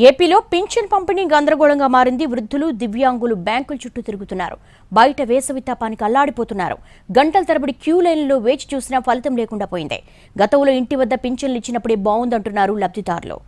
ఏపీలో పింఛన్ పంపిణీ గందరగోళంగా మారింది. వృద్ధులు, దివ్యాంగులు బ్యాంకుల చుట్టూ తిరుగుతున్నారు. బయట వేసవి తాపానికి అల్లాడిపోతున్నారు. గంటల తరబడి క్యూ లైన్లో వేచి చూసినా ఫలితం లేకుండా పోయింది. గతంలో ఇంటి వద్ద పింఛన్లు ఇచ్చినప్పుడే బాగుందంటున్నారు లబ్ధిదారులు.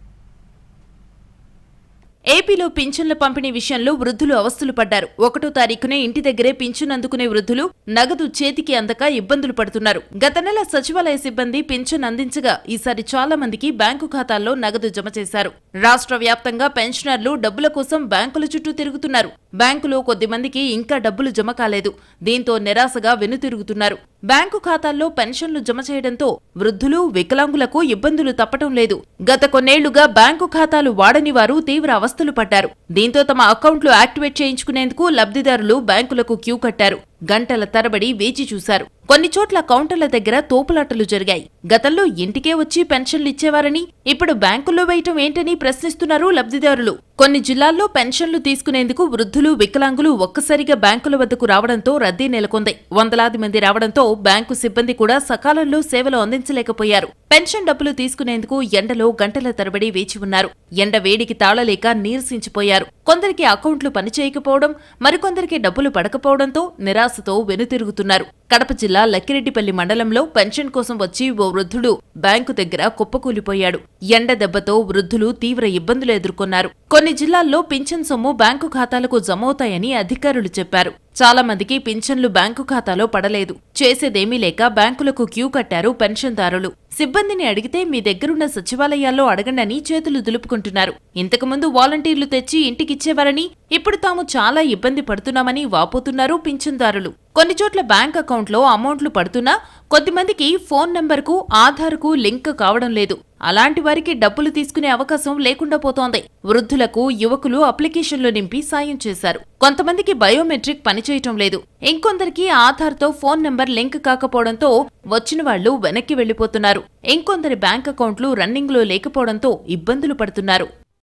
ఏపీలో పింఛన్ల పంపిణీ విషయంలో వృద్ధులు అవస్థలు పడ్డారు. 1వ తారీఖునే ఇంటి దగ్గరే పింఛన్ అందుకునే వృద్ధులు నగదు చేతికి అందక ఇబ్బందులు పడుతున్నారు. గత నెల సచివాలయ సిబ్బంది పింఛన్ అందించగా ఈసారి చాలా మందికి బ్యాంకు ఖాతాల్లో నగదు జమ చేశారు. రాష్ట్ర వ్యాప్తంగా పెన్షనర్లు డబ్బుల కోసం బ్యాంకుల చుట్టూ తిరుగుతున్నారు. బ్యాంకులో కొద్ది మందికి ఇంకా డబ్బులు జమ కాలేదు. దీంతో నిరాశగా వెనుతిరుగుతున్నారు. బ్యాంకు ఖాతాల్లో పెన్షన్లు జమ చేయడంతో వృద్ధులు, వికలాంగులకు ఇబ్బందులు తప్పటం లేదు. గత కొన్నేళ్లుగా బ్యాంకు ఖాతాలు వాడని వారు తీవ్ర అవస్థలు పడ్డారు. దీంతో తమ అకౌంట్లు యాక్టివేట్ చేయించుకునేందుకు లబ్ధిదారులు బ్యాంకులకు క్యూ కట్టారు. గంటల తరబడి వేచి చూశారు. కొన్ని చోట్ల కౌంటర్ల దగ్గర తోపులాటలు జరిగాయి. గతంలో ఇంటికే వచ్చి పెన్షన్లు ఇచ్చేవారని ఇప్పుడు బ్యాంకుల్లో వేయటం ఏంటని ప్రశ్నిస్తున్నారు లబ్ధిదారులు. కొన్ని జిల్లాల్లో పెన్షన్లు తీసుకునేందుకు వృద్ధులు, వికలాంగులు ఒక్కసారిగా బ్యాంకుల వద్దకు రావడంతో రద్దీ నెలకొంది. వందలాది మంది రావడంతో బ్యాంకు సిబ్బంది కూడా సకాలంలో సేవలు అందించలేకపోయారు. పెన్షన్ డబ్బులు తీసుకునేందుకు ఎండలో గంటల తరబడి వేచి ఉన్నారు. ఎండ వేడికి తాళలేక నీరసించిపోయారు. కొందరికి అకౌంట్లు పనిచేయకపోవడం, మరికొందరికి డబ్బులు పడకపోవడంతో నిరాశతో వెనుతిరుగుతున్నారు. కడప జిల్లా లక్కిరెడ్డిపల్లి మండలంలో పెన్షన్ కోసం వచ్చి ఓ వృద్ధుడు బ్యాంకు దగ్గర కుప్పకూలిపోయాడు. ఎండ దెబ్బతో వృద్ధులు తీవ్ర ఇబ్బందులు ఎదుర్కొన్నారు. కొన్ని జిల్లాల్లో పింఛన్ సొమ్ము బ్యాంకు ఖాతాలకు జమవుతాయని అధికారులు చెప్పారు. చాలా మందికి పింఛన్లు బ్యాంకు ఖాతాలో పడలేదు. చేసేదేమీ లేక బ్యాంకులకు క్యూ కట్టారు పెన్షన్దారులు. సిబ్బందిని అడిగితే మీ దగ్గరున్న సచివాలయాల్లో అడగండని చేతులు దులుపుకుంటున్నారు. ఇంతకుముందు వాలంటీర్లు తెచ్చి ఇంటికిచ్చేవారని, ఇప్పుడు తాము చాలా ఇబ్బంది పడుతున్నామని వాపోతున్నారు పింఛన్దారులు. కొన్ని చోట్ల బ్యాంక్ అకౌంట్లో అమౌంట్లు పడుతున్నా కొద్దిమందికి ఫోన్ నంబర్కు, ఆధార్కు లింక్ కావడం లేదు. అలాంటి వారికి డబ్బులు తీసుకునే అవకాశం లేకుండా పోతోంది. వృద్ధులకు, యువకులు అప్లికేషన్లు నింపి సాయం చేశారు. కొంతమందికి బయోమెట్రిక్ పనిచేయటం లేదు. ఇంకొందరికి ఆధార్తో ఫోన్ నంబర్ లింక్ కాకపోవడంతో వచ్చిన వాళ్లు వెనక్కి వెళ్లిపోతున్నారు. ఇంకొందరి బ్యాంక్ అకౌంట్లు రన్నింగ్లో లేకపోవడంతో ఇబ్బందులు పడుతున్నారు.